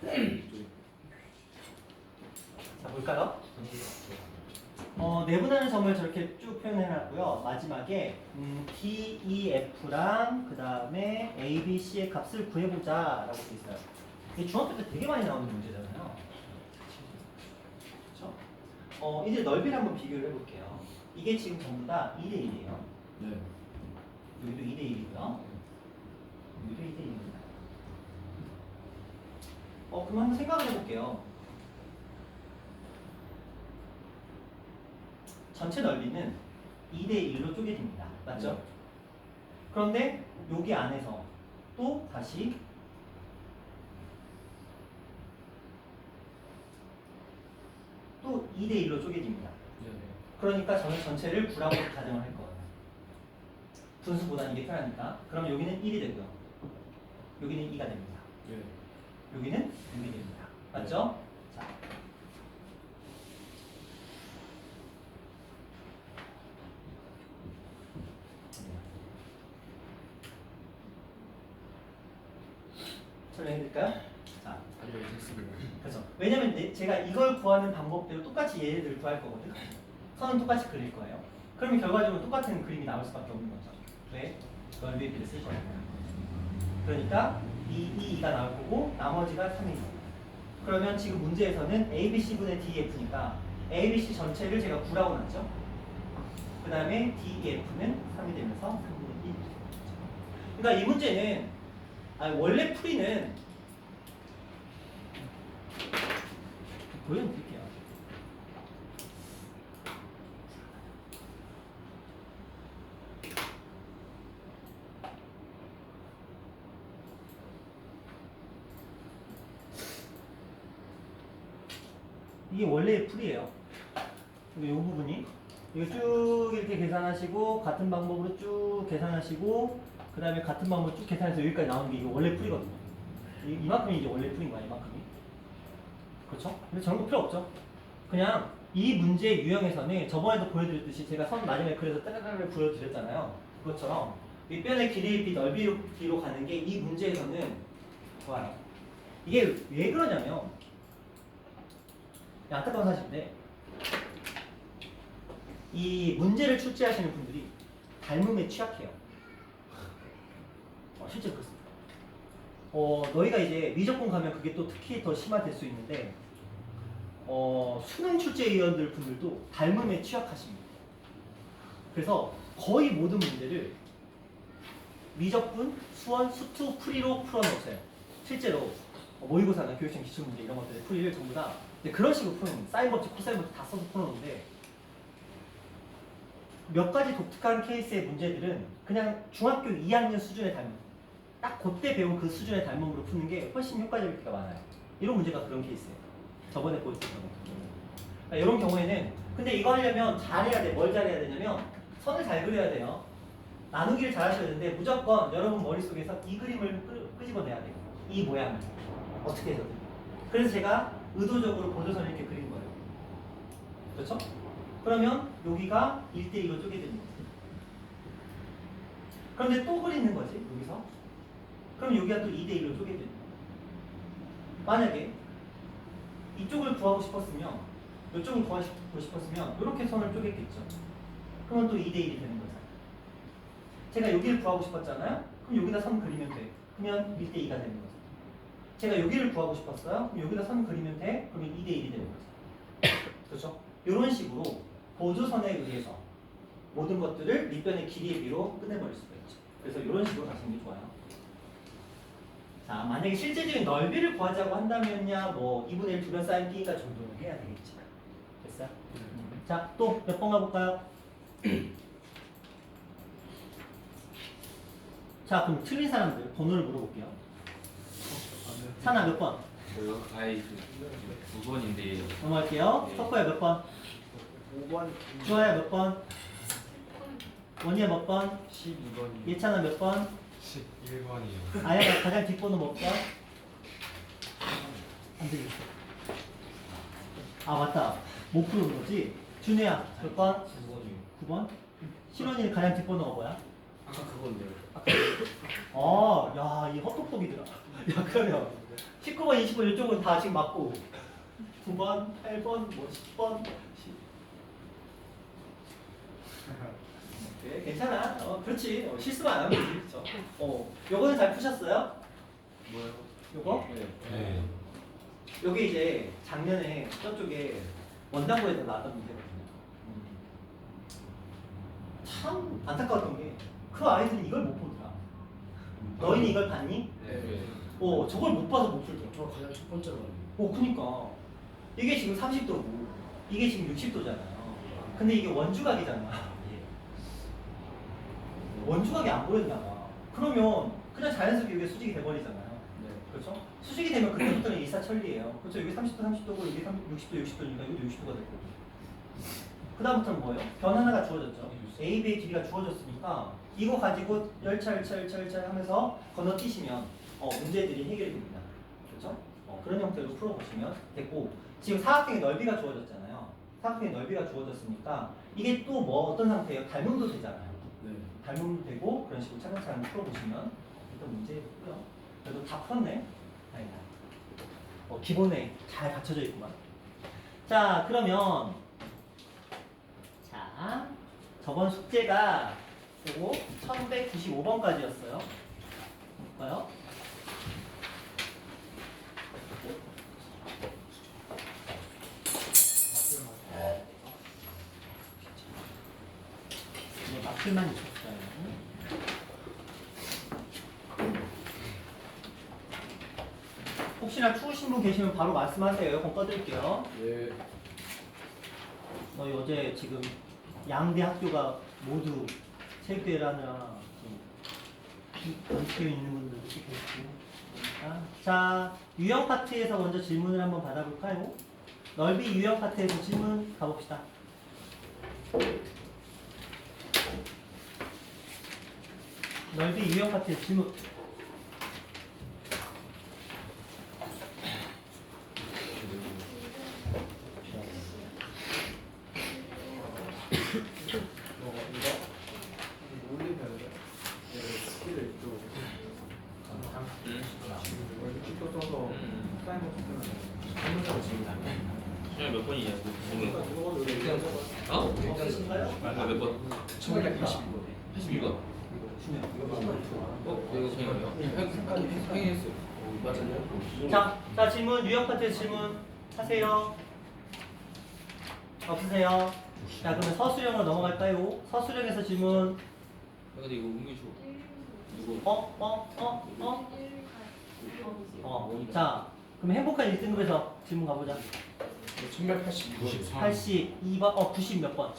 자, 볼까요? 내분하는 점을 저렇게 쭉 표현해놨고요. 마지막에 D, E, F랑 그 다음에 A, B, C의 값을 구해보자라고 돼 있어요. 이게 중학교 때 되게 많이 나오는 문제잖아요. 그렇죠? 이제 넓이를 한번 비교를 해볼게요. 이게 지금 전부 다 2대 1이에요. 네. 여기도 2대 1이고요. 여기도 2대 1입니다. 그럼 한번 생각을 해볼게요. 전체 넓이는 2대 1로 쪼개집니다. 맞죠? 네. 그런데 여기 안에서 또 다시 또 2대 1로 쪼개집니다. 네. 그러니까 저는 전체를 9라고 가정을 할 거예요. 분수보다는 이게 편하니까. 그럼 여기는 1이 되고요. 여기는 2가 됩니다. 네. 여기는 6이 됩니다. 맞죠? 자. 설명해드릴까요? 자. 그렇죠. 왜냐면 제가 이걸 구하는 방법대로 똑같이 얘를 구할 거거든요. 선은 똑같이 그릴 거예요. 그러면 결과적으로 똑같은 그림이 나올 수밖에 없는 거죠. 왜? 넓이의 비를 쓸 거예요. 그러니까 이 2가 나올 거고 나머지가 3이 나올 거예요. 그러면 지금 문제에서는 ABC분의 DEF니까 ABC 전체를 제가 9라고 놨죠. 그 다음에 DEF는 3이 되면서 3분의 1. 그러니까 이 문제는 원래 풀이는 보여드릴게요. 이게 원래의 풀이에요. 이 부분이 이거 쭉 이렇게 계산하시고 같은 방법으로 쭉 계산하시고 그 다음에 같은 방법으로 쭉 계산해서 여기까지 나오는 게 이게 원래 풀이거든요. 이만큼이 이제 원래 풀인 거야. 이만큼이. 그렇죠? 근데 저런 거 필요 없죠. 그냥 이 문제 유형에서는 저번에도 보여드렸듯이 제가 선 마지막에 그래서 따라따라 보여드렸잖아요. 그것처럼 윗변의 길이의 비 넓이로 비로 가는 게 이 문제에서는 좋아요. 이게 왜 그러냐면 안타까운 사실인데 이 문제를 출제하시는 분들이 닮음에 취약해요. 실제로 그렇습니다. 너희가 이제 미적분 가면 그게 또 특히 더 심화될 수 있는데 수능 출제위원들 분들도 닮음에 취약하십니다. 그래서 거의 모든 문제를 미적분, 수원, 수투, 풀이로 풀어놓으세요. 실제로 모의고사나 교육청 기출문제 이런 것들의 풀이를 전부 다 그런 식으로 풀어놓는 사인 법칙, 코사인 법칙 다 써서 풀어놓는데 몇 가지 독특한 케이스의 문제들은 그냥 중학교 2학년 수준의 닮음 딱 그때 배운 그 수준의 닮음으로 푸는 게 훨씬 효과적일 때가 많아요. 이런 문제가 그런 케이스예요. 저번에 보여드렸던 것 그러니까 이런 경우에는 근데 이거 하려면 잘해야 돼. 뭘 잘해야 되냐면 선을 잘 그려야 돼요. 나누기를 잘 하셔야 되는데 무조건 여러분 머릿속에서 이 그림을 끄집어내야 돼요. 이 모양을 어떻게 해서든. 그래서 제가 의도적으로 보조선을 이렇게 그린 거예요. 그렇죠? 그러면 여기가 1대2로 쪼개집니다. 그런데 또 그리는 거지 여기서. 그럼 여기가 또 2대1로 쪼개집니다. 만약에 이쪽을 구하고 싶었으면 이쪽을 구하고 싶었으면 이렇게 선을 쪼갰겠죠. 그러면 또 2대1이 되는 거잖아요. 제가 여기를 구하고 싶었잖아요. 그럼 여기다 선 그리면 돼. 그러면 1대2가 되는 거죠. 제가 여기를 구하고 싶었어요. 그럼 여기다 선 그리면 돼. 그러면 2대1이 되는 거죠. 그렇죠? 이런 식으로 보조선에 의해서 모든 것들을 밑변의 길이의 비로 끝내버릴 수가 있죠. 그래서 이런 식으로 가시는 게 좋아요. 자, 만약에 실제적인 넓이를 구하자고 한다면야 뭐 2분의 1 두변 사인 B가 정도는 해야 되겠지. 됐어요? 자, 또 몇 번 가볼까요? 자, 그럼 틀린 사람들 번호를 물어볼게요. 산아 몇 번? 저요? 아이 9번인데 넘어갈게요. 네. 석호야 몇 번? 5번. 주아야 몇 번? 원희야 몇 번? 12번이요. 예찬아 몇 번? 11번이요. 아야가 가장 뒷번호 몇 번? 안 되겠어. 아 맞다. 못 부르는 거지? 준우야 몇 번? 9번이요. 9번? 신원이 가장 뒷번호가 뭐야? 아까 그건데요. 야, 이 헛똑똑이더라. 야, 그러면 19번, 20번 이쪽은 다 지금 맞고 9번, 8번, 뭐 10번, 10. 네, 괜찮아. 그렇지. 실수만 안 하면 되지. 그렇죠. 요거는 잘 푸셨어요? 뭐요? 요거? 네. 요게 이제 작년에 저쪽에 원당고에서 나왔던 문제거든요. 참 안타까웠던 게 그 아이들이 이걸 못 보더라. 너희는 이걸 봤니? 네. 저걸 못 봐서 못 풀더라. 저 가장 첫 번째 말이에요. 그니까 이게 지금 30도고 이게 지금 60도잖아요. 근데 이게 원주각이잖아. 원주각이 안 보였나 봐. 그러면 그냥 자연스럽게 이게 수직이 돼버리잖아요. 그렇죠? 수직이 되면 그때부터는 일사천리예요. 그렇죠? 여기 30도, 30도고 여기 60도, 60도니까 여기도 60도가 될 거고. 그 다음부터는 뭐예요? 변 하나가 주어졌죠. A, B의 길이가 주어졌으니까 이거 가지고 열차 하면서 건너뛰시면 문제들이 해결이 됩니다. 그렇죠? 그런 형태로 풀어보시면 됐고, 지금 사각형의 넓이가 주어졌잖아요. 사각형의 넓이가 주어졌으니까 이게 또 뭐 어떤 상태예요? 닮음도 되잖아요. 네. 닮음도 되고 그런 식으로 차근차근 풀어보시면 일단 문제고요. 그래도 다 풀었네. 다행이다. 기본에 잘 갖춰져 있구만. 자, 그러면 자, 저번 숙제가 요거 1195번까지였어요. 볼까요? 이거 마플만 있었어요. 혹시나 추우신 분 계시면 바로 말씀하세요. 에어컨 꺼드릴게요. 예. 너희 어제 지금 양대 학교가 모두 체육대회를 하느라 연습해 있는 분들도 계시고. 자, 유형 파트에서 먼저 질문을 한번 받아볼까요? 넓이 유형 파트에서 질문 가봅시다. 넓이 유형 파트에서 질문. 시험이 몇 번이냐? 어? 몇 번? 1182번. 82번? 이거 생각해요. 행했어. 맞아요? 자, 질문, 유형 파트에서 질문 하세요. 없으세요? 자, 그러면 서술형으로 넘어갈까요? 서술형에서 질문. 근데 이거 은근히 쉬워. 누구? 자, 그럼 행복한 1등급에서 질문 가보자. 1182번. 82번, 90 몇 번?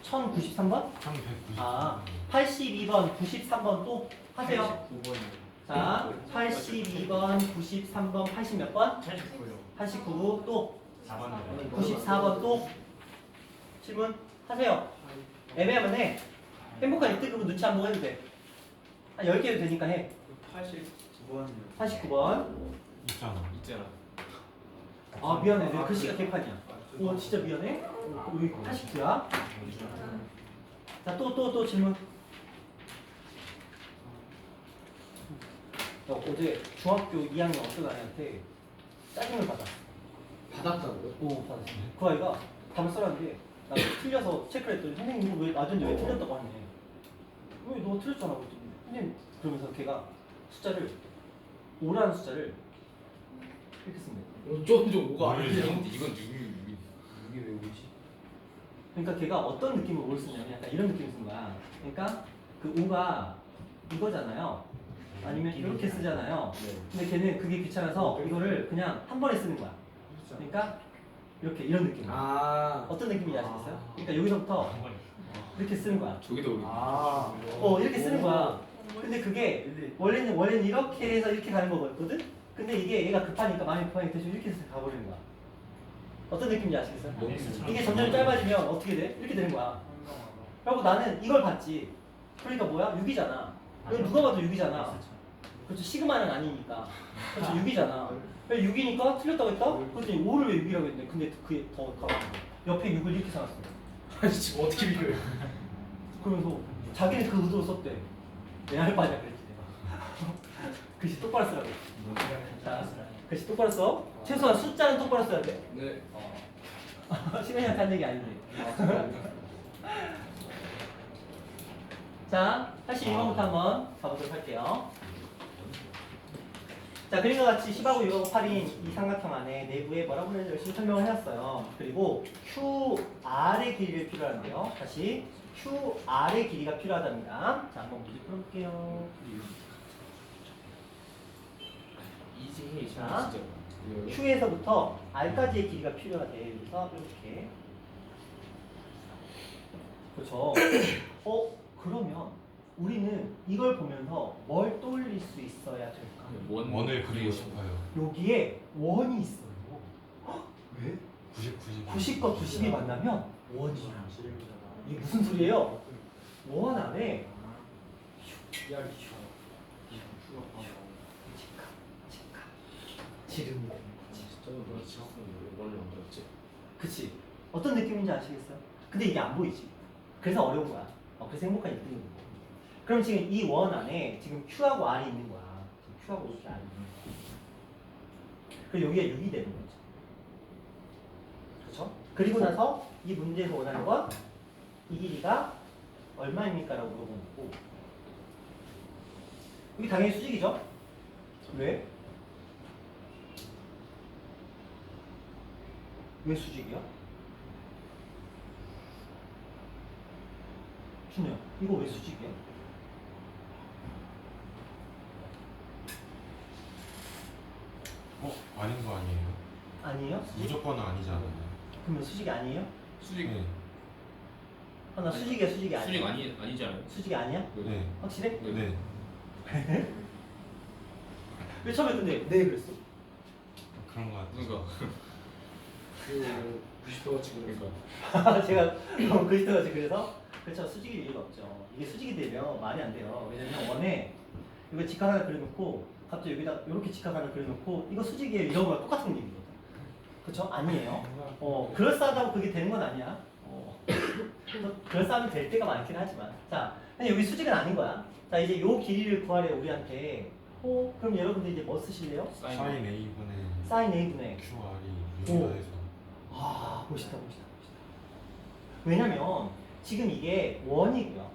1093번? 1190. 아, 82번, 93번 또 하세요. 9번이요. 자, 82번, 93번, 80 몇 번? 89 또 4번. 94번 또 질문 하세요. 애매하면 해. 행복한 1등급은 눈치 안 보고 해도 돼. 한 10개도 되니까 해. 89번이요. 89번. 있잖아. 있잖아. 아, 미안해. 내 글씨가 개판이야. 진짜 미안해. 여기 89야. 자, 또 질문. 어제 중학교 2학년 어떤 아이한테 짜증을 받았어. 받았다고요? 받았어. 그 아이가 답을 써놨는데 나 틀려서 체크를 했더니 선생님 이거 왜 맞은지 왜 틀렸다고 하네. 왜 너 틀렸잖아. 그랬더니 선생님 그러면서 걔가 숫자를 5라는 숫자를 이렇게 쓴대. 좀 오가 뭘 아니에요. 근데 이건 누구? 이게 왜 오지? 그러니까 걔가 어떤 느낌으로 5를 쓰냐면 약간 이런 느낌을 쓴 거야. 그러니까 그 5가 이거잖아요. 아니면 이렇게 쓰잖아요. 네. 근데 걔는 그게 귀찮아서 이거를 그냥 한 번에 쓰는 거야. 그러니까 이렇게 이런 느낌. 아. 어떤 느낌인지 아시겠어요? 그러니까 여기서부터 이렇게 쓰는 거야. 저기도 우리. 아. 이렇게 쓰는 거야. 근데 그게 원래는 이렇게 해서 이렇게 가는 거거든? 근데 이게 얘가 급하니까 마음이 급하니까 대충 이렇게 해서 가버리는 거야. 어떤 느낌인지 아시겠어요? 이게 점점 짧아지면 어떻게 돼? 이렇게 되는 거야. 그리고 나는 이걸 봤지. 그러니까 뭐야? 6이잖아. 이거 누가 봐도 6이잖아. 그렇죠. 시그마는 아니니까. 그렇죠. 6이잖아. 6이니까 틀렸다고 했다? 그랬더니 5를 왜 6이라고 했네. 근데 그게 더 가만. 옆에 6을 이렇게 써놨어. 아니 지금 어떻게 비교해요? 그러면서 자기는 그 의도로 썼대. 내 할 바냐 그랬지 내가. 글씨 똑바로 쓰라고. 자, 글씨 똑바로 써. 최소한 숫자는 똑바로 써야 돼. 네. 시간이한테 한 얘기 아닌데. 자, 82번부터 한번 가보도록 할게요. 자, 그림과 같이 10하고 6하고 8인 이 삼각형 안에 내부에 뭐라고 하는지 열심히 설명을 해놨어요. 그리고 QR의 길이를 필요한데요. 다시 QR의 길이가 필요하답니다. 자, 한번 문제 풀어볼게요. 이지희 자, 진짜. Q에서부터 R까지의 길이가 필요하대. 그래서 이렇게. 그렇죠. 그러면 우리는 이걸 보면서 뭘 떠올릴 수 있어야 될까? 원을 그리고 싶어요. 여기에 원이 있어요. 왜? 90, 90과 90이 만나면 원이야. 이게 무슨 소리예요? 원 안에 지름이 되는 거지. 그치? 어떤 느낌인지 아시겠어요? 근데 이게 안 보이지? 그래서 어려운 거야. 그래서 행복한 1등인 거고. 그럼 지금 이 원 안에 지금 Q하고 R이 있는 거야. 지금 Q하고 이렇게 R이 있는 거야. 그리고 여기가 6이 되는 거죠. 그렇죠? 그리고 나서 이 문제에서 원하는 건 이 길이가 얼마입니까? 라고 물어보는 거고. 여기 당연히 수직이죠? 왜? 왜 수직이야? 준호야, 이거 왜 수직이야? 아닌 거 아니에요? 아니에요? 수직? 무조건은 아니잖아요. 그러면 수직이 아니에요? 수직. 네. 나 수직이야, 수직이 아니야? 수직 아니지 않아요? 수직이 아니야? 네. 확실해? 네. 왜 처음에 근데 네 그랬어? 그런 거 같아요. 그러니까. 그 90도가 지금 그러니까. 제가 글씨가 그래서 그렇죠. 수직일 이유가 없죠. 이게 수직이 되면 말이 안 돼요. 왜냐면 원에 이거 직각 하나 그려놓고 갑자기 여기다 이렇게 직각 하나 그려놓고 이거 수직이에요 이런 거랑 똑같은 얘기거든. 그렇죠? 아니에요. 그럴싸하다고 그게 되는 건 아니야. 그럴싸하면 될 때가 많긴 하지만 자, 근데 여기 수직은 아닌 거야. 자, 이제 요 길이를 구하래 우리한테. 그럼 여러분들 이제 뭐 쓰실래요? 사인 A분의 사인 A분의 QR이 6이라 해서 멋있다. 왜냐면 지금 이게 원이고요.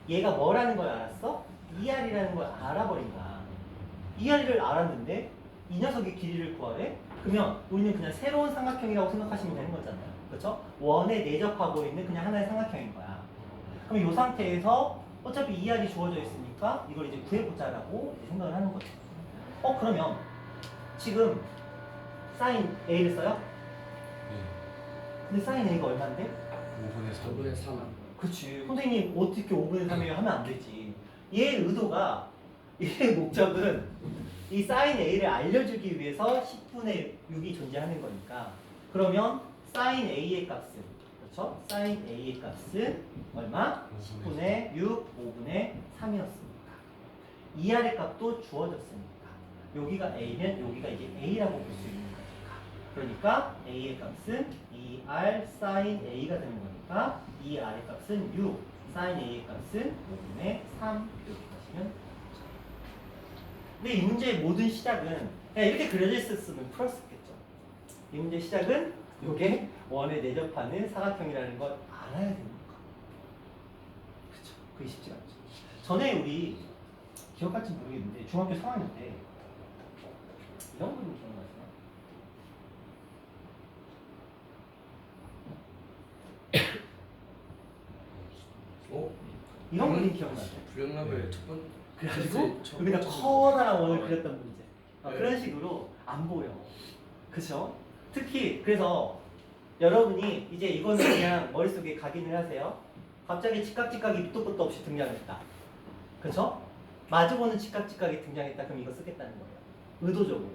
얘가 뭐라는 걸 알았어? 2R이라는 걸 알아버린 거야. 2R을 알았는데 이 녀석의 길이를 구하래? 그러면 우리는 그냥 새로운 삼각형이라고 생각하시면 되는 거잖아요. 그렇죠? 원에 내접하고 있는 그냥 하나의 삼각형인 거야. 그럼 이 상태에서 어차피 2R이 주어져 있으니까 이걸 이제 구해보자라고 생각을 하는 거죠. 그러면 지금 사인 A를 써요? 네. 근데 사인 A가 얼마인데? 5분의 3. 5분의 3. 그치. 선생님 어떻게 5분의 3이에요 하면 안 되지. 얘의 의도가, 얘의 목적은 이 사인 A를 알려주기 위해서 10분의 6이 존재하는 거니까 그러면 사인 A의 값은 그렇죠? 사인 A의 값은 얼마? 10분의 6, 5분의 3이었으니까 2R의 값도 주어졌으니까 여기가 A면 여기가 이제 A라고 볼 수 있는 거니까 그러니까 A의 값은 2R 사인 A가 되는 거니까 2R의 값은 6, 사인 A의 값은 5분의 3 이렇게 하시면 됩니다. 근데 이 문제의 모든 시작은 그냥 이렇게 그려져 있었으면 풀었겠죠. 이 문제의 시작은 이게 원에 내접하는 사각형이라는 걸 알아야 되는 거. 그렇죠. 그게 쉽지가 않죠. 전에 우리 기억할지 모르겠는데 중학교 3학년 때 이런 그림 기억나세요? 이런 그림 기억나세요? 불량라벨 네. 첫 번째. 그래가지고 첫 여기다 번째 커다란 원을 그렸던 문제. 네. 그런 식으로 안 보여. 그쵸? 특히 그래서 여러분이 이제 이거는 그냥 머릿속에 각인을 하세요. 갑자기 직각이 밑도 끝도 없이 등장했다. 그쵸? 마주보는 직각이 등장했다. 그럼 이거 쓰겠다는 거예요. 의도적으로.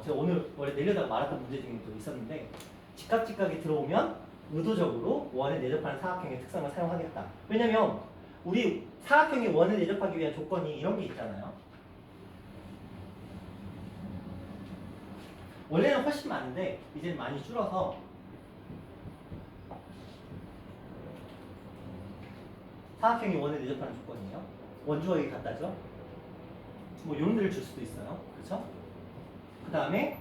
제가 오늘 원래 내려다가 말했던 문제 중에 또 있었는데 직각이 들어오면 의도적으로 원에 내접하는 사각형의 특성을 사용하겠다. 왜냐면 우리 사각형이 원을 내접하기 위한 조건이 이런 게 있잖아요. 원래는 훨씬 많은데 이제는 많이 줄어서 사각형이 원을 내접하는 조건이에요. 원주어에 같다죠. 뭐 이런 데를 줄 수도 있어요. 그렇죠? 그 다음에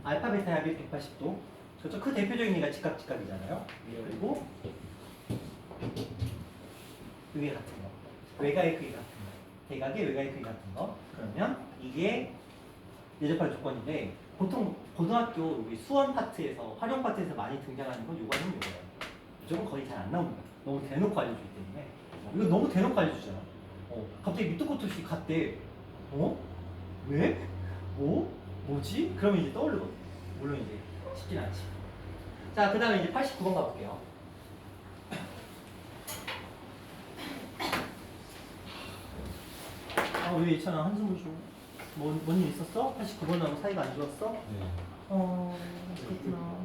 알파 베타 합이 180도. 그렇죠? 그 대표적인 얘가 직각이잖아요. 그리고 이게 같은 거. 외곽의 크기 같은 거. 대각의 외곽의 크기 같은 거. 그러면 이게 예접할 조건인데 보통 고등학교 여기 수원 파트에서 활용 파트에서 많이 등장하는 건 요거는 요거예요. 이쪽은 거의 잘 안 나옵니다. 너무 대놓고 알려주기 때문에. 이거 너무 대놓고 알려주잖아. 갑자기 밑도 끝도 없이 갔대. 왜? 뭐지? 그러면 이제 떠오르거든. 물론 이제 쉽진 않지. 자, 그 다음에 이제 89번 가볼게요. 왜 있잖아. 한숨을 쉬어. 뭔 일 있었어? 89번하고 사이가 안 좋았어? 네. 그렇구나.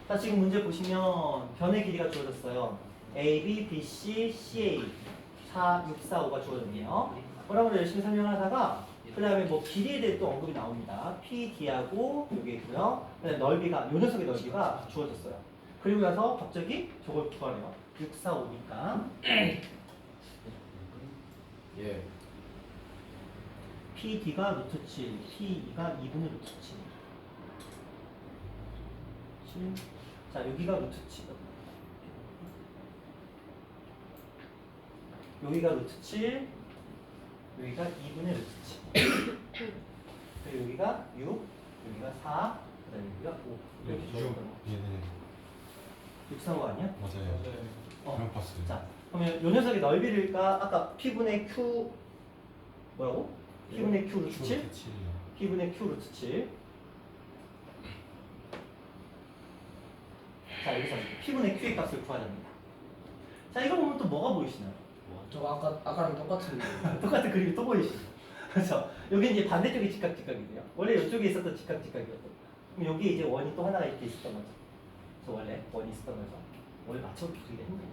자, 지금 문제 보시면 변의 길이가 주어졌어요. A, B, B, C, CA 4, 6, 4, 5가 주어졌네요. 뭐라고 열심히 설명하다가 그 다음에 뭐 길이에 대해 또 언급이 나옵니다. P, D하고 여기 있고요. 그 다음에 넓이가, 요 녀석의 넓이가 주어졌어요. 그리고 나서 갑자기 저걸 구하래요. 6, 4, 5니까 예. PD가 루트 7, PE가 2분의 루트 7. 자, 여기가 루트 7. 여기가 루트 7, 여기가 2분의 루트 7. 그리고 여기가 6, 여기가 4, 그 다음에 여기가 5. 이렇게 주어졌던 거. 얘네 6, 4, 5 아니야? 맞아요. 그냥 봤어요. 자, 그러면 요 녀석의 넓이를까? 아까 P분의 Q 뭐라고? P분의 Q 루트 7? P분의 Q 루트 7. 자, 여기서 P분의 Q의 값을 구하야 됩니다. 자, 이거 보면 또 뭐가 보이시나요? 저 아까랑 똑같은데. 똑같은 그림이 또 보이시죠? 그렇죠? 여기 이제 반대쪽이 직각이돼요. 원래 이쪽에 있었던 직각이었던. 그럼 여기 이제 원이 또 하나가 이렇게 있었던 거죠. 저 원래 원이 있었던 거죠. 원래 맞춰보기 되게 힘들어요.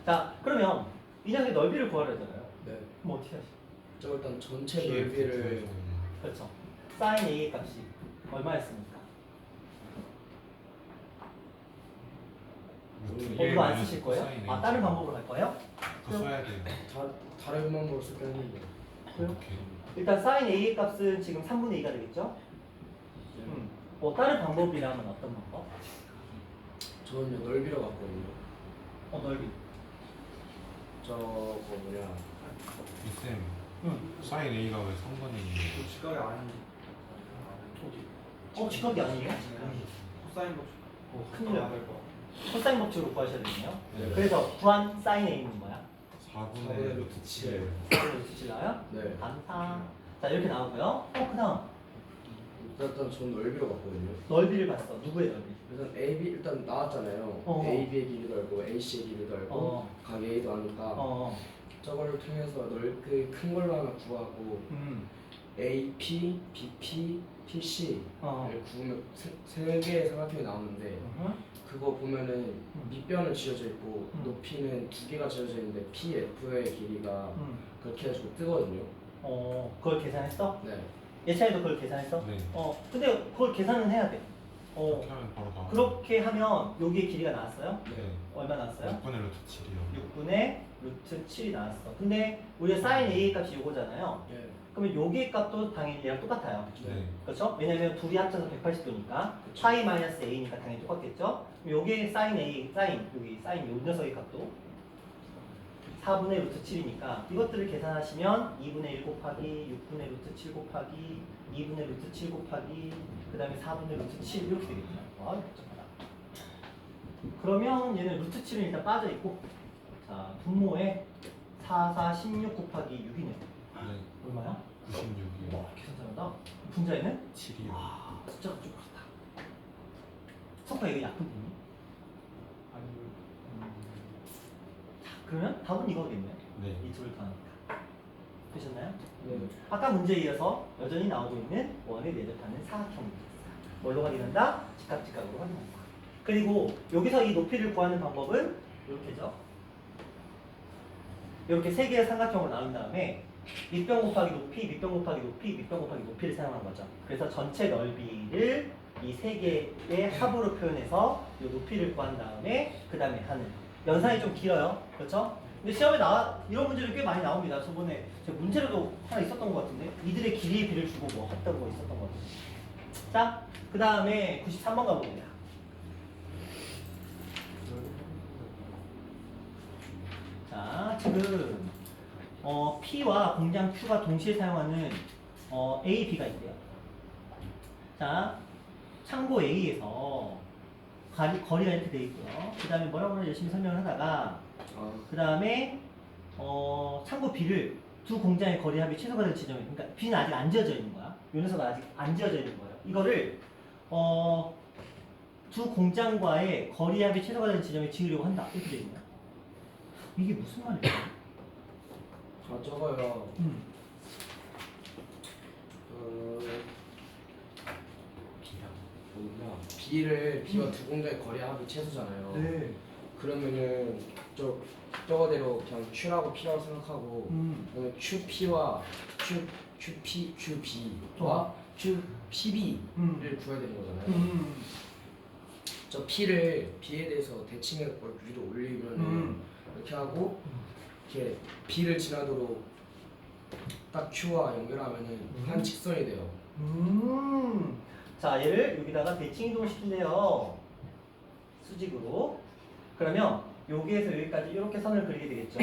자, 그러면 이 녀석의 넓이를 구하려 하잖아요. 네. 그럼 어떻게 하시죠? 저 일단 전체 넓이를 그렇죠. sin A 값이 얼마였습니까? 이거 안 쓰실 거예요? 아, 다른 방법으로 할 거예요? 그거 써야 돼요. 다른 방법으로 쓰긴 했는데. 어떻게? 일단 sin A 값은 지금 3분의 2가 되겠죠? 뭐 다른 방법이라면 어떤 방법? 저는요 넓이로 갔거든요. 넓이. 저거 뭐냐. 쌤, 사인 A가 왜 3번에 있는데? 직각이 아닌데. 직각이 아니에요? 코사인 법칙. 큰일 나요. 코사인 법칙으로 구하셔야 되네요. 네. 그래서 구한 sin A는 뭐야? 4분의 루트 7. 4분의 7 나와요? 네. 반타. 자, 이렇게 나오고요. 그 다음 일단 전 넓이로 갔거든요. 넓이를 봤어. 누구의 넓이? 일단 AB 일단 나왔잖아요. AB의 길이도 알고 AC의 길이도 알고 각 A도 아니까 저걸 통해서 넓게 큰 걸로 하나 구하고 AP, BP, PC를 구우면 세 개의 삼각형이 나오는데 그거 보면은 밑변은 지어져 있고 높이는 두 개가 지어져 있는데 PF의 길이가 그렇게 해가지고 뜨거든요. 그걸 계산했어? 네. 예찬이도 그걸 계산했어? 네. 근데 그걸 계산은 해야 돼. 그렇게 하면 바로 나와. 그렇게 하면 여기의 길이가 나왔어요? 네. 얼마 나왔어요? 6분의 루트 7이요. 6분의 루트 7이 나왔어. 근데 우리가 sin A 값이 요거잖아요. 네. 그러면 여기의 값도 당연히 얘랑 똑같아요. 네. 그렇죠? 왜냐면 둘이 합쳐서 180도니까 파이 마이너스 A니까 당연히 똑같겠죠? 그럼 여기에 sin A, 여기 sin 요 녀석의 값도 4분의 루트 7이니까 이것들을 계산하시면 2분의 1 곱하기 6분의 루트 7 곱하기 2분의 루트 7 곱하기 그 다음에 4분의 루트 7 이렇게 되겠네요. 와, 복잡하다. 그러면 얘는 루트 7은 일단 빠져있고 자, 분모에 4, 4, 16 곱하기 6이네요. 네. 얼마야? 96이요. 와, 계산 잘한다. 분자에는? 7이요. 와, 숫자가 좀 그렇다. 석화 이거 약분 있니? 아니. 자, 그러면 답은 이거겠네요. 네. 이 둘을 더하니까. 되셨나요? 네. 아까 문제에 이어서 여전히 나오고 있는 원을 내접하는 사각형입니다. 뭘로 확인한다? 직각으로 확인한다. 그리고 여기서 이 높이를 구하는 방법은 이렇게죠. 이렇게 세 개의 삼각형으로 나눈 다음에 밑변 곱하기 높이, 밑변 곱하기 높이, 밑변 곱하기 높이를 사용한 거죠. 그래서 전체 넓이를 이 세 개의 합으로 표현해서 이 높이를 구한 다음에 그 다음에 하는 연산이 좀 길어요. 그렇죠? 근데 시험에 이런 문제를 꽤 많이 나옵니다. 저번에 제가 문제로도 하나 있었던 것 같은데 이들의 길이의 비를 주고 뭐 했던 거 있었던 것 같은데. 자, 그 다음에 93번 가봅니다. 자, 지금 P와 공장 Q가 동시에 사용하는 A, B가 있대요. 자, 창고 A에서 거리가 이렇게 돼 있고요. 그 다음에 뭐라고 하나 열심히 설명을 하다가 그 다음에 창고 B를 두 공장의 거리 합이 최소가 될 지점에, 그러니까 B는 아직 안 지어져 있는 거야. 요 녀석은 아직 안 지어져 있는 거예요. 이거를 두 공장과의 거리 합이 최소가 되는 지점에 지으려고 한다. 이렇게 돼 있냐? 이게 무슨 말이야? 저거요. B가 두 공장의 거리 합이 최소잖아요. 네. 그러면은 저거대로 그냥 Q라고 P라고 생각하고 그러면 QP와 QB와 QPB를 구해야 되는 거잖아요. 저 P를 B에 대해서 대칭해 위로 올리면은 이렇게 하고 이렇게 B를 지나도록 딱 Q와 연결하면은 한 직선이 돼요. 자, 얘를 여기다가 대칭 이동을 시킨대요. 수직으로. 그러면 여기에서 여기까지 이렇게 선을 그리게 되겠죠.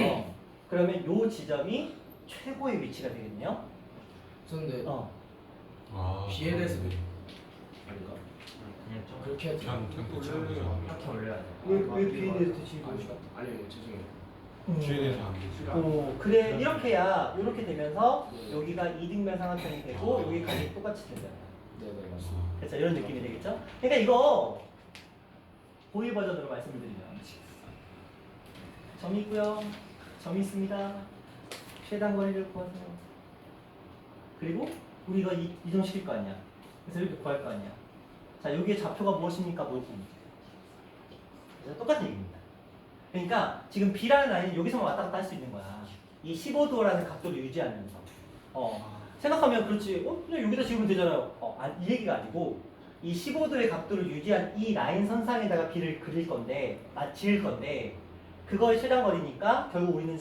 그러면 요 지점이 최고의 위치가 되겠네요. 근데 아, B에 대해서 아닌가? 그냥 좀 그렇게 해도 돼요. 그냥 대칭하면 되죠. 이렇게 올려야 돼. 왜 B에 대해서 대칭 이동을 시켜? 아니요, 죄송해요. Q에 대해서 안 되지. 그래, 이렇게 해야 이렇게 되면서 여기가 이등변 삼각형이 되고 여기까지 똑같이 된다. 네네, 맞습니다. 그렇죠, 이런 느낌이 되겠죠? 그러니까 이거 보이 버전으로 말씀을 드리면 점이 있고요, 점이 있습니다. 최단 거리를 구하세요. 그리고 우리 이거 이동시킬 거 아니야. 그래서 이렇게 구할 거 아니야. 자, 여기에 좌표가 무엇입니까? 무엇입니까? 그래서 똑같은 얘기입니다. 그러니까 지금 B라는 라인은 여기서만 왔다 갔다 할 수 있는 거야. 이 15도라는 각도를 유지하면서. 생각하면 그렇지. 그냥 여기다 지으면 되잖아요. 이 얘기가 아니고 이 15도의 각도를 유지한 이 라인 선상에다가 B를 그릴 건데, 지을 건데 그거의 최단 거리니까 결국 우리는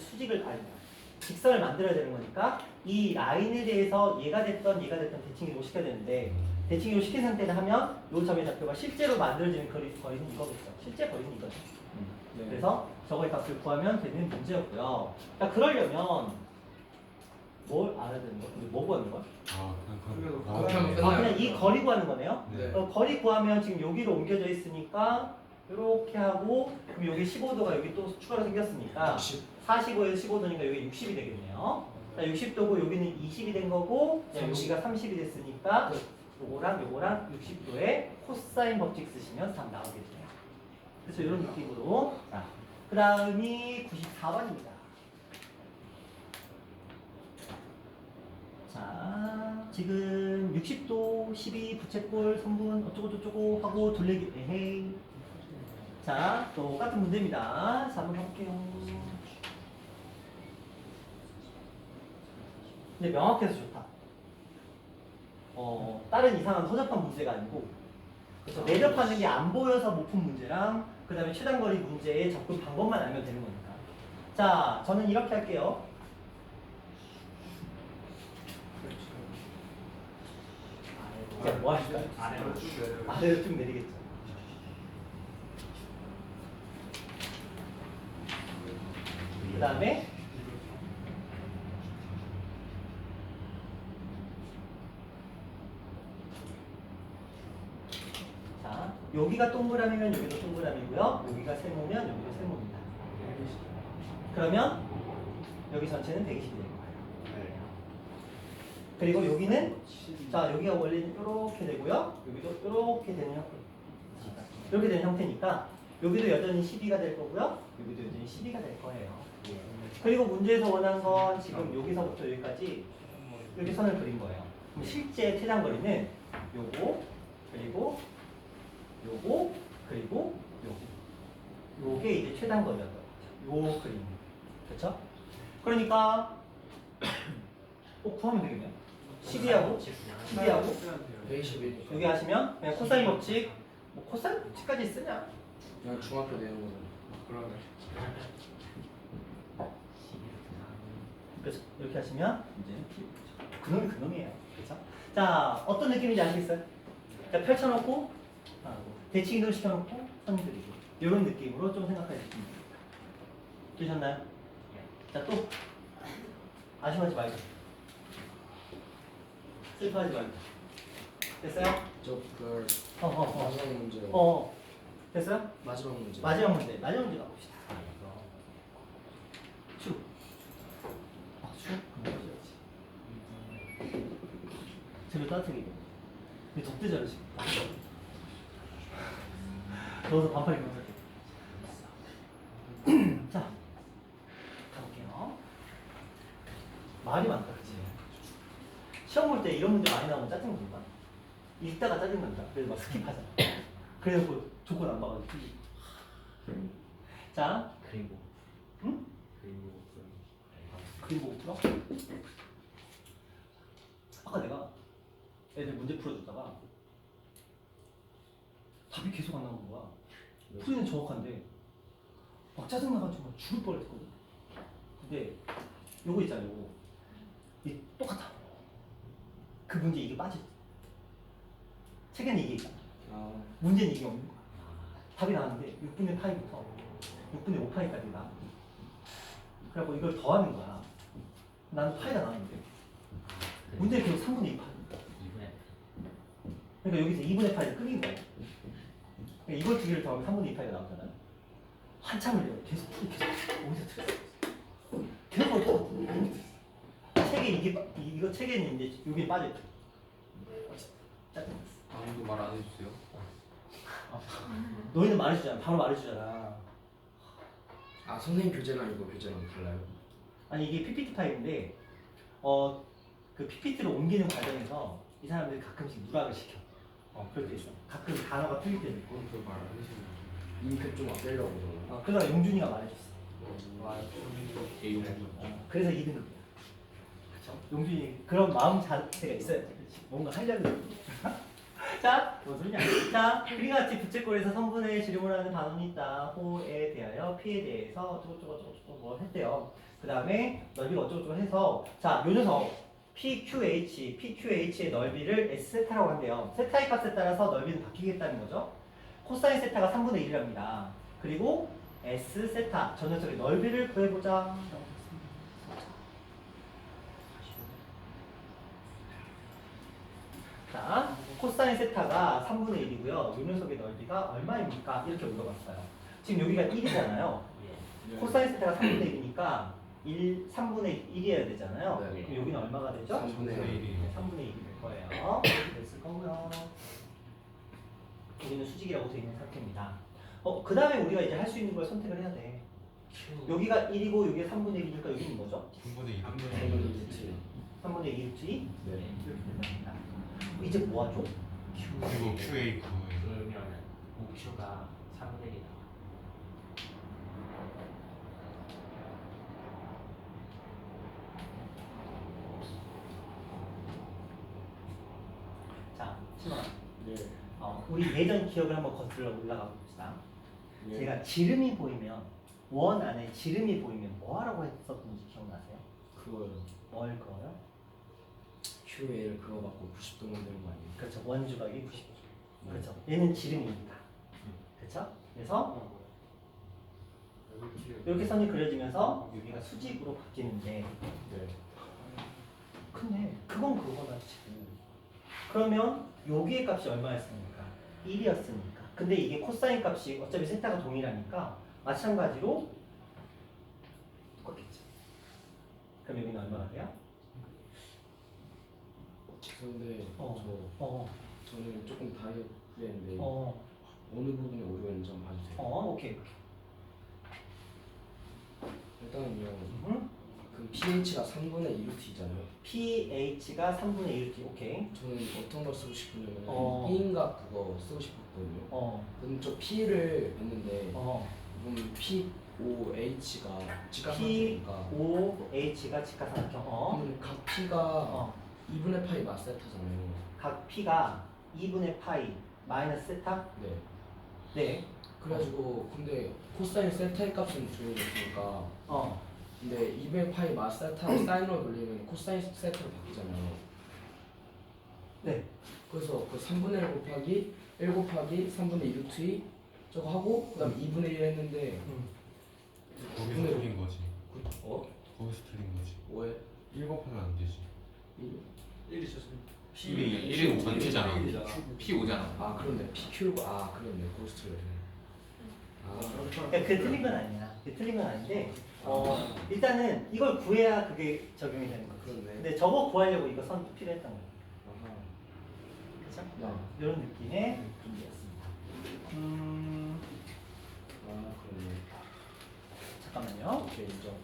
직선을 만들어야 되는 거니까 이 라인에 대해서 얘가 됐던 대칭 이동을 시켜야 되는데 대칭 이동을 시킨 상태를 하면 이 점의 좌표가 실제로 만들어지는 거리는 이거겠죠. 실제 거리는 이거죠. 네. 그래서 저거의 값을 구하면 되는 문제였고요. 그러니까 그러려면 뭘 알아야 되는 거야? 뭐 구하는 거야? 그렇게 하면 끝나요. 그냥 이 거리 구하는 거네요. 네. 거리 구하면 지금 여기로 옮겨져 있으니까 이렇게 하고 그럼 여기 15도가 여기 또 추가로 생겼으니까 45에서 15도니까 여기 60이 되겠네요. 자, 60도고 여기는 20이 된 거고 여기가 30이 됐으니까 요거랑 60도의 코사인 법칙 쓰시면 답 나오겠네요. 그래서 이런 느낌으로. 자, 그 다음이 94번입니다. 자, 지금 60도, 12, 부채꼴, 선분 어쩌고저쩌고 하고 둘레기 에헤이. 자, 똑같은 문제입니다. 자, 한번 해볼게요. 근데 명확해서 좋다. 다른 이상한 허접한 문제가 아니고 그래서 내접하는 게 안 보여서 못 푼 문제랑 그 다음에 최단거리 문제의 접근 방법만 알면 되는 거니까. 자, 저는 이렇게 할게요. 이제 뭐 할까요? 아래로 쭉 내리겠죠. 그 다음에 자, 여기가 동그라미면 여기도 동그라미고요. 여기가 세모면 여기도 세모입니다. 그러면 여기 전체는 120이 되는 거예요. 그리고 여기는 자, 여기가 원래는 이렇게 되고요. 여기도 이렇게 되는 형태. 이렇게 되는 형태니까 여기도 여전히 12가 될 거고요. 여기도 여전히 12가 될 거예요. 그리고 문제에서 원한 건 지금 여기서부터 여기까지 이렇게 선을 그린 거예요. 그럼 실제 최단거리는 요거 그리고 요거 그리고 요거. 요게 이제 최단거리였던 거죠. 요 그림. 그렇죠? 그러니까 구하면 되겠네요. 12하고 12하고 121. 여기 하시면 그냥 코사인 법칙, 뭐 코사인 법칙까지 쓰냐? 그냥 중학교 내용으로. 그러네. 그렇죠. 이렇게 하시면 이제 그놈이 그놈이에요. 그렇죠? 자, 어떤 느낌인지 아시겠어요? 자, 펼쳐놓고 대칭이동 시켜놓고 선 그리고 이런 느낌으로 좀 생각하시면 됩니다. 되셨나요? 자, 또 아쉬워하지 말고 슬퍼하지 말고 됐어요? 저그 어어어 마지막 문제요. 됐어요? 마지막 문제. 마지막 문제 가봅시다. 추. 추? 그럼 해줘야지. 재료 따뜻하게 입어. 근데 덥대잖아 지금. 더워서 반팔 입으면 돼. 자, 가볼게요. 말이 많다, 그치? 시험 볼 때 이런 문제 많이 나오면 짜증난다. 읽다가 짜증난다. 그래서 막 스킵하잖아. 그래서 그 조건 안 봐가지고. 자, 그리고 응? 그림 보고 풀어? 아까 내가 애들 문제 풀어주다가 답이 계속 안 나오는 거야. 풀이는 정확한데 막 짜증나가지고 막 죽을 뻔했거든. 근데 요거 있잖아, 요거. 이 똑같아. 그 문제 이게 빠져. 책에는 이게 있잖아. 문제는 이게 없는 거야. 답이 나왔는데 6분의 파이부터 6분의 5파이까지 나. 그래갖고 이걸 더하는 거야. 나는 파이가 나왔는데 문제는 계속 3분의 2 파이. 2분의 그러니까 여기서 2분의 파이를 끊긴 거야. 그러니까 이걸 두 개를 더하면 3분의 2 파이가 나오잖아요. 한참을 계속 어디서 틀렸어. 계속 어디서 책에 이거 책에는 이제 여기 빠져있죠. 짜증났어. 아무도 말 안 해주세요. 너희는 말해주잖아. 바로 말해주잖아. 아 선생님 교재랑 이거 교재랑 달라요? 아니 이게 PPT 파일인데 그 PPT로 옮기는 과정에서 이 사람들이 가끔씩 누락을 시켜. 그렇게 있어. 가끔 단어가 틀릴 때도 있고. 그것도 말안 해주세요. 인표 좀 아끼려고 저는. 그러다 용준이가 말해줬어. 그래서 2등급이야. 그쵸? 용준이 그런 마음 자세가 있어야 돼. 그렇지? 뭔가 하려고 해. 자, 무슨 소리냐? 자, 그림 같이 부채꼴에서 선분의 지름을 하는 단원이 있다. 호에 대하여 P에 대해서 어쩌고저쩌고 뭐 했대요. 그 다음에 넓이가 어쩌고저쩌고 해서 자, 요 녀석 PQH의 넓이를 S세타라고 한대요. 세타의 값에 따라서 넓이는 바뀌겠다는 거죠. 코사인 세타가 3분의 1이랍니다. 그리고 S세타, 저 녀석의 넓이를 구해보자. 자, 코사인 세타가 3분의 1이고요. 이 녀석의 넓이가 얼마입니까? 이렇게 물어봤어요. 지금 여기가 1이잖아요. 코사인 세타가 3분의 1이니까 3분의 1이어야 되잖아요. 네. 그럼 여기는 얼마가 되죠? 3분의 1. 3분의 1이 될 거예요. 이렇게 됐을 거고요. 여기는 수직이라고 되어 있는 상태입니다. 그 다음에 우리가 이제 할 수 있는 걸 선택을 해야 돼. 여기가 1이고 여기가 3분의 1이니까 여기는 뭐죠? 3분의 2. 3분의 2일지? 네. 이렇게 됩니다. 이제 뭐 하죠? 그리고 QA 9. 그러면 목표가 3분의 1이다. 자, 신원아. 네. 우리 예전 기억을 한번 거슬러 올라가 봅시다. 네. 제가 지름이 보이면 원 안에 지름이 보이면 뭐 하라고 했었는지 기억나세요? 그거요. 뭘 그어요? QA를 그거 받고 90도 만드는 거 아니에요? 그렇죠. 원주각이 90도. 그렇죠. 얘는 지름이니까. 그렇죠? 그래서 이렇게 선이 그려지면서 여기가 수직으로 바뀌는데 네. 근데 그건 그거나 치고 그러면 여기의 값이 얼마였습니까? 1이었으니까. 근데 이게 코사인 값이 어차피 세타가 동일하니까 마찬가지로 똑같겠죠. 그럼 여기는 얼마가 돼요? 근데 저는 조금 다이어트했는데 어느 부분이 오류인지 좀 봐주세요. 오케이. 일단은요. 그 pH가 3분의 2루트이잖아요. pH가 3분의 1지. 오케이. 저는 어떤 걸 쓰고 싶으냐면 P인가 그거 쓰고 싶었거든요. 근데 저 P를 봤는데 보면 POH가 직각삼각형이니까 POH가 직각삼각형. 그러면 각 P가 2분의 파이 마세타잖아요. 각 P가 2분의 파이 마이너스 세타? 네. 네. 그래가지고 근데 코사인 세타의 값은 조용했으니까 근데 2분의 파이 마스 세타로 사인으로 돌리면 코사인 세타로 바뀌잖아요. 네. 그래서 그 3분의 1 곱하기 1 곱하기 3분의 2 루트 2 저거 하고 그다음 2분의 1 했는데 거기서 근데- 틀린 거지. 어? 거기서 틀린 거지. 왜? 1 곱하면 안 되지. 1 있었으면 일이 1이 전체잖아. P 오잖아. 아 그렇네. PQ고 아 그렇네. 고스트 그래. 아 그러니까 그 틀린 건 아니야. 그 틀린 건 아닌데 일단은 이걸 구해야 그게 적용이 되는 거지. 그렇네. 근데 저거 구하려고 이거 선 필요했던 거야. 아하. 그렇죠? 네. 이런 느낌의 문제였습니다. 아 그렇네. 잠깐만요. 오케이 인정.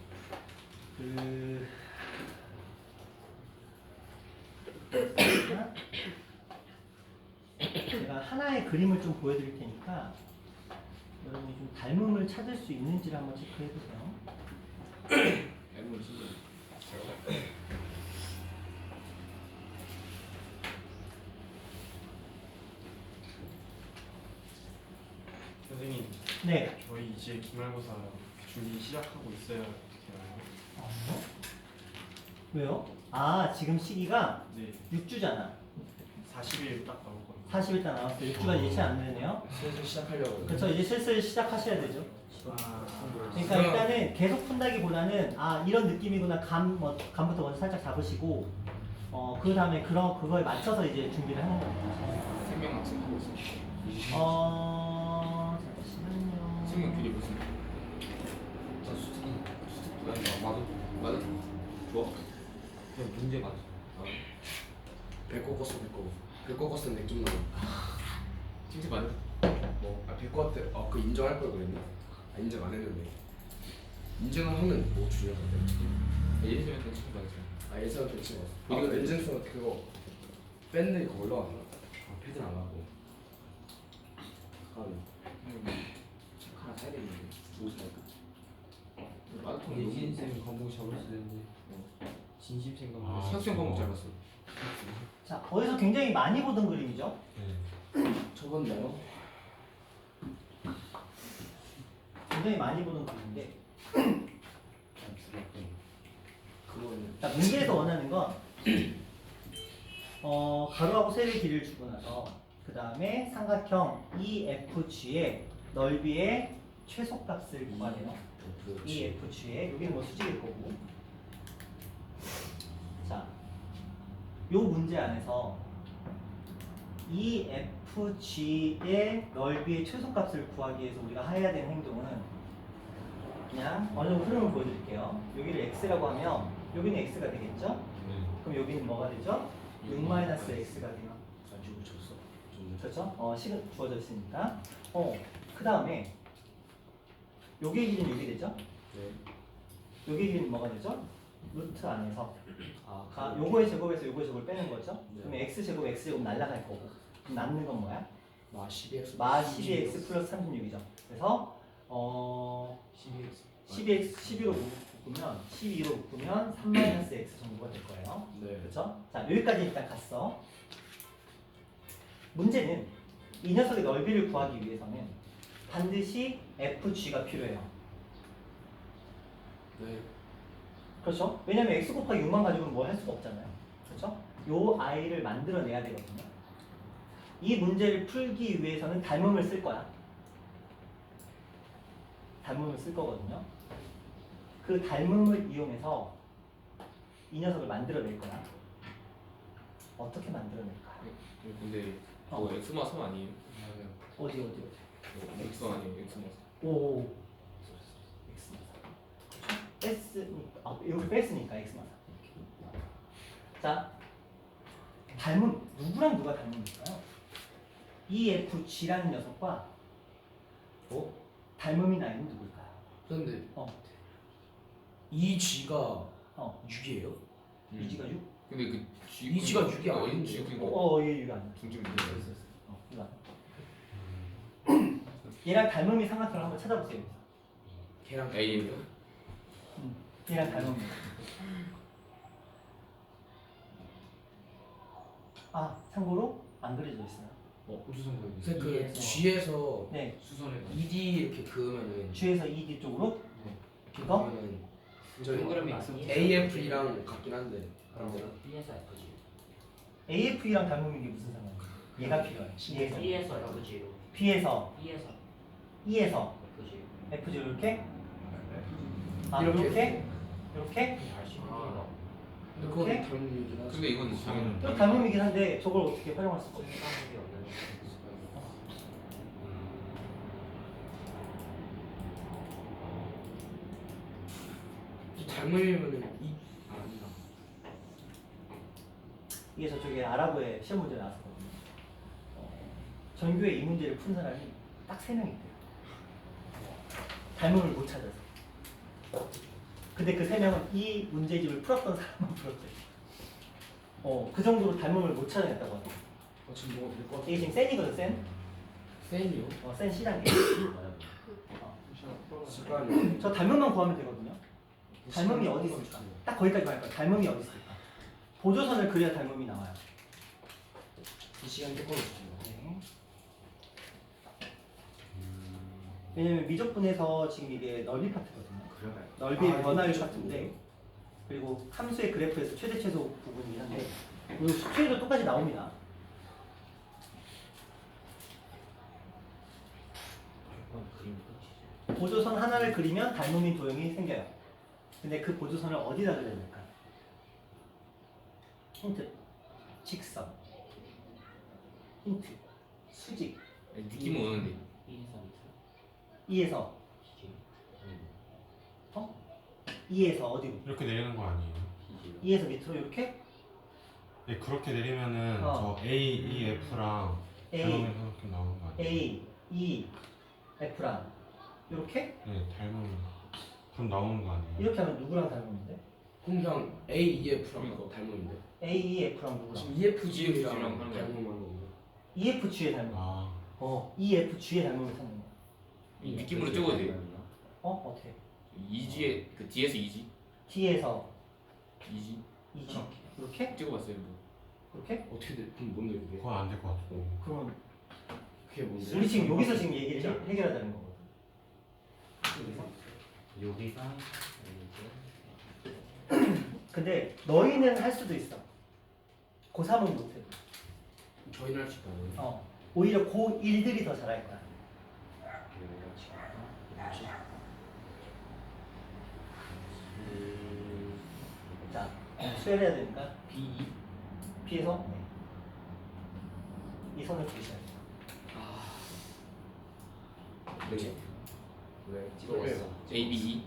제가 하나의 그림을 좀 보여드릴 테니까 여러분이 좀 닮음을 찾을 수 있는지를 한번 체크해 보세요. 앨범 진짜. 선생님, 네. 저희 이제 기말고사 준비 시작하고 있어야 되나요? 왜요? 아, 지금 시기가 네, 6주잖아. 40일 딱 나올 거예요. 40일 딱 나왔어요. 6주가 예치 안 되네요. 슬슬 시작하려고. 그렇죠. 이제 슬슬 시작하셔야 되죠. 아, 그러니까 일단은 계속 푼다기보다는 아 이런 느낌이구나 감부터 먼저 살짝 잡으시고 그 다음에 그거에 맞춰서 이제 준비를 하는 겁니다. 생명 학습 하고 있어. 잠시만요. 생명 길이 무슨? 자 수특 뭐야? 맞아. 좋아. 그냥 문제 맞아. 배꼽 껐어 배꼽. 배꼽 껐어 맥좀 나와. 진짜 맞아. 뭐 배꼽 때 그 인정할 걸 그랬나? 아, 인정 안 했는데. 인정을 하면 뭐 중요한데? 예전에 그 친구 맞아. 아 예상 괜찮아. 아, 이거 그래? 엔진스가 그거 밴드 그거 올라왔나? 아 패드 안 하고. 책 하나 사야 되는데 뭐 살까? 마라톤 예진 너무 쌤이 과목 잡았을 텐데 진심 생각. 아, 수학생 과목 잘 봤어. 자 어디서 굉장히 많이 보던 그림이죠. 네. 적었나요? 굉장히 많이 보던 그림인데 그거는 자 문제에서 원하는 건 가로하고 세로의 길이를 주고 나서 그 다음에 삼각형 EFG의 넓이의 최소값을 구하래요. EFG의 여기는 뭐 수직일 거고. 자, 요 문제 안에서 EFG의 넓이의 최소값을 구하기 위해서 우리가 해야 되는 행동은 그냥 어느 정도 흐름을 보여드릴게요. 여기를 x라고 하면 여기는 x가 되겠죠? 네. 그럼 여기는 뭐가 되죠? 6-x가 돼요. 가지고 쳤어. 좀 그렇죠? 식은 주어져 있으니까. 그 다음에 여기의 길이는 여기 되죠? 네. 여기의 길이는 뭐가 되죠? 루트 안에서 아 요거의 제곱에서 요거의 제곱을 빼는 거죠? 네. 그러면 x제곱, x제곱 날라갈 거고 그럼 남는 건 뭐야? 마 12x 마 12x 플러스 36이죠. 그래서 12로 묶으면 12로 묶으면 3-x 정도가 될 거예요. 네. 그렇죠? 자 여기까지 일단 갔어. 문제는 이 녀석의 넓이를 구하기 위해서는 반드시 FG가 필요해요. 네. 그렇죠? 왜냐면 x 곱하기 6만 가지고는 뭘 할 수가 없잖아요. 그렇죠? 요 아이를 만들어내야 되거든요. 이 문제를 풀기 위해서는 닮음을 쓸 거야. 닮음을 쓸 거거든요. 그 닮음을 이용해서 이 녀석을 만들어낼 거야. 어떻게 만들어낼까? 근데 어. 뭐 엑스마 3 아니에요? 어디? 엑스 아니에요? 엑스마 3. 오. 뺐으니까 여기 뺐으니까 x만. 자, 닮음 누구랑 누가 닮음일까요? EFG라는 녀석과 닮음이 나 있는 누굴까요? 그런데 어. 이 G가 6이가 6이에요? 6? 근데 그 G 이 G가 6이 아닌데. G 그 얘 6 아니야. 중심 이거 아니야. 얘랑 닮음이 삼각형을 한번 찾아보세요. 걔랑 A예요? 얘랑 닮음이. 참고로 안 그려져 있어요. 우주선 거기. 그 E에서. 네, 수선에 ED 이렇게 그으면은 G에서 ED 쪽으로 이렇게 이거? 그으면은 저희 동그라미 X AF이랑 같긴 한데 B에서 F지. AFE랑 닮은 게 무슨 상관이야? 얘가 필요해. E에서. B에서 F지로. B에서 B에서 E에서 F지. F지 이렇게? 아 이렇게? 이렇게? 이렇게? 알수 있는 거. 근데 그건 이렇게? 다른 얘기긴 하지. 근데 이건 당연히 또 닮음이긴 한데 저걸 어떻게 활용할 수가 없어. 까는 게 없는 거. 닮으면은 이 아니다. 이게 저쪽에 아라고의 시험 문제 나왔었거든요. 전교에 이 문제를 푼 사람이 딱 3명 있대요. 닮음을 못 찾아서. 근데 그 3명은 이 문제집을 풀었던 사람만 풀었대요. 그 정도로 닮음을 못 찾아냈다고 하더라고요. 지금 뭐가 될것 같아. 이게 지금 센이거든, 센? 센이요? 센 C단계. 습관이. 저 닮음만 구하면 되거든요. 닮음이 어디 있을까? 딱 거기까지만 할 거야. 닮음이 어디 있을까? 보조선을 그려야 닮음이 나와요. 이 시간 조금 있습니다. 네. 왜냐면 미적분에서 지금 이게 넓이 파트거든요. 넓이의 아, 변화율 이거 파트인데, 그리고 함수의 그래프에서 최대 최소 부분이긴 한데, 이 수치에도 똑같이 나옵니다. 보조선 하나를 그리면 닮음인 도형이 생겨요. 근데 그 보조선을 어디다 그려야 될까? 힌트. 직선. 힌트. 수직. 느낌은 오는데. B에서 밑으로. 2에서 B지. 2에서 어디로? 이렇게 내리는 거 아니에요? B지로. 2에서 밑으로 이렇게? 네, 그렇게 내리면은 어. 저 A, E, F랑 A, 닮음에서 이렇게 나오는 거 아니에요? A, E, F랑 이렇게? 네, 닮음. 그럼 나오는 거 아니에요? 이렇게 하면 누구랑 닮음인데? 그럼 그냥 A, EF랑 그러니까. 닮음인데. A, E, F랑 누구랑? 지금 EFG랑 EFG 랑 하는 거야. 닮음한 거고. EFG의 닮음. 아, EFG의 닮음을 찾는 거. 이 느낌으로 찍어도 돼. 어떻게? 이지에 그 D에서 이지. T에서 이지. EG. 이렇게? 찍어봤어요. 뭐. 이렇게? 어떻게 돼? 그럼 뭔데 그게? 그건 안 될 것 같고. 그러면 그게 뭔데? 우리 지금 여기서 지금 얘기를 해결하자는 거거든. 여기서. 여기가 근데 너희는 할 수도 있어. 고3은 못해. 저희는 할 수 있다고요? 오히려 고1들이 더 잘할 거야. 자, 수혈해야 되니까 B2. B에서 이 선을 그리셔야 돼요. 네. 왜? 찍어봤어. A, B, E.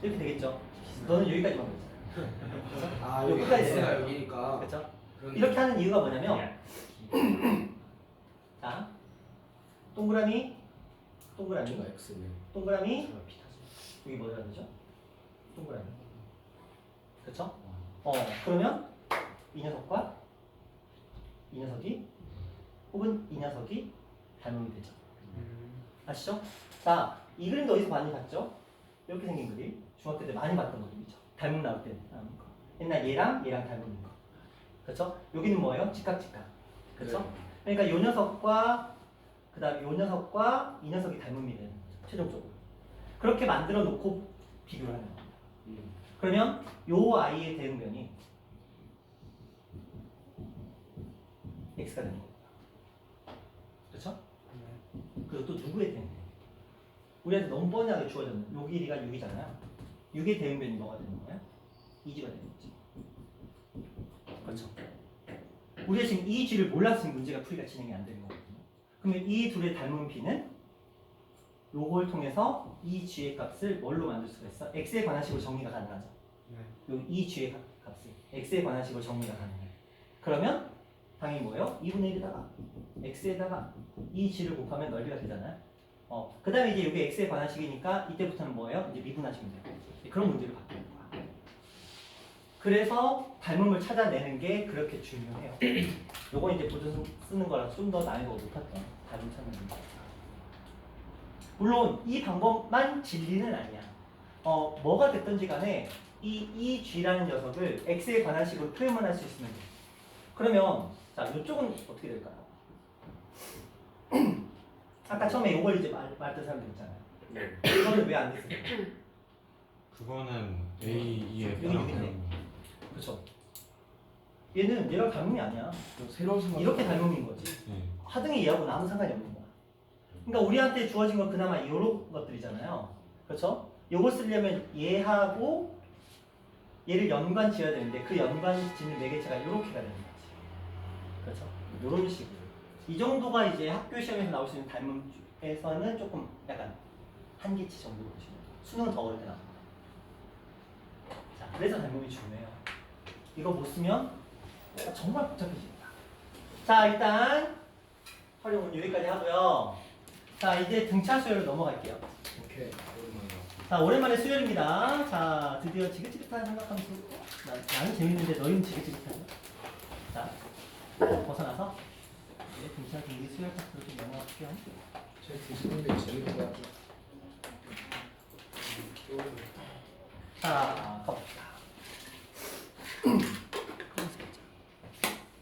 이렇게 되겠죠? 너는 여기까지만 그랬잖아. 아 여기 여기 끝까지 X가 있어요. 여기니까. 그렇죠? 그런데 이렇게 하는 이유가 뭐냐면 자, 동그라미 동그라미 X가 X네. 동그라미 여기 뭐라 그러죠? 동그라미. 그렇죠? 그러면 이 녀석과 이 녀석이 혹은 이 녀석이 닮음이 되죠. 아시죠? 자, 이 그림도 어디서 많이 봤죠? 이렇게 생긴 그림. 중학교 때 많이 봤던 그림이죠. 닮음 나올 때 나오는 거. 옛날 얘랑 닮은 거. 그렇죠? 여기는 뭐예요? 직각. 그렇죠? 그러니까 요 녀석과 그다음에 요 녀석과 이 녀석이 닮음이 되는 거죠. 최종적으로. 그렇게 만들어 놓고 비교를 하는 겁니다. 그러면 요 아이의 대응면이 x가 되는 겁니다. 그렇죠? 그리고 또 누구의 대응면? 우리한테 너무 뻔하게 주어졌는 요 길이가 6이잖아요. 6의 대응면이 뭐가 되는 거예요? 2g가 되는 거지. 그렇죠? 우리가 지금 이 g를 몰랐으면 문제가 풀이가 진행이 안 되는 거거든요. 그러면 이 둘의 닮은 b는 요걸 통해서 이 g의 값을 뭘로 만들 수가 있어? x에 관한 식으로 정리가 가능하죠. 요 이 g의 값이 x에 관한 식으로 정리가 가능해요. 그러면 당연히 뭐예요? 2분의 1에다가 x에다가 이 g를 곱하면 넓이가 되잖아요. 그 다음에 이제 이게 x에 관한 식이니까 이때부터는 뭐예요? 이제 미분하시면 돼요. 그런 문제를 받게 되는 거야. 그래서 닮음을 찾아내는 게 그렇게 중요해요. 요건 이제 보조 쓰는 거라 좀 더 난이도가 높았던 닮음 찾는 문제. 물론 이 방법만 진리는 아니야. 뭐가 됐든지 간에 이 g라는 녀석을 x에 관한 식으로 표현만 할 수 있으면 돼. 그러면 자 이쪽은 어떻게 될까요? 아까 처음에 이걸 이제 말했던 사람들 있잖아요. 이거는 왜 안 됐을까? 그거는 A2의 여기 B랑 있네. 다른 거. 그렇죠. 얘는 얘랑 닮음이 아니야. 새로운 생각. 이렇게 닮음인 거지. 네. 하등의 얘하고는 아무 상관이 없는 거야. 그러니까 우리한테 주어진 건 그나마 이런 것들이잖아요. 그렇죠? 요걸 쓰려면 얘하고 얘를 연관 지어야 되는데 그 연관 짓는 매개체가 이렇게가 되는 거지. 그렇죠? 이런 식으로. 이 정도가 이제 학교 시험에서 나올 수 있는 닮음에서는 조금 약간 한계치 정도로 보시면 돼요. 수능은 더 어렵게 나옵니다. 자, 그래서 닮음이 중요해요. 이거 못 쓰면 정말 복잡해집니다. 자, 일단 활용은 여기까지 하고요. 자, 이제 등차 수열로 넘어갈게요. 오케이. 자, 오랜만에 수열입니다. 자, 드디어 지긋지긋한 삼각함수. 나는 재밌는데 너희는 지긋지긋하죠? 자, 벗어나서 이제 등차 등기 수열 파트로 좀 넘어갈게요. 제 드시는데 재밌더라고. 자, 가봅시다.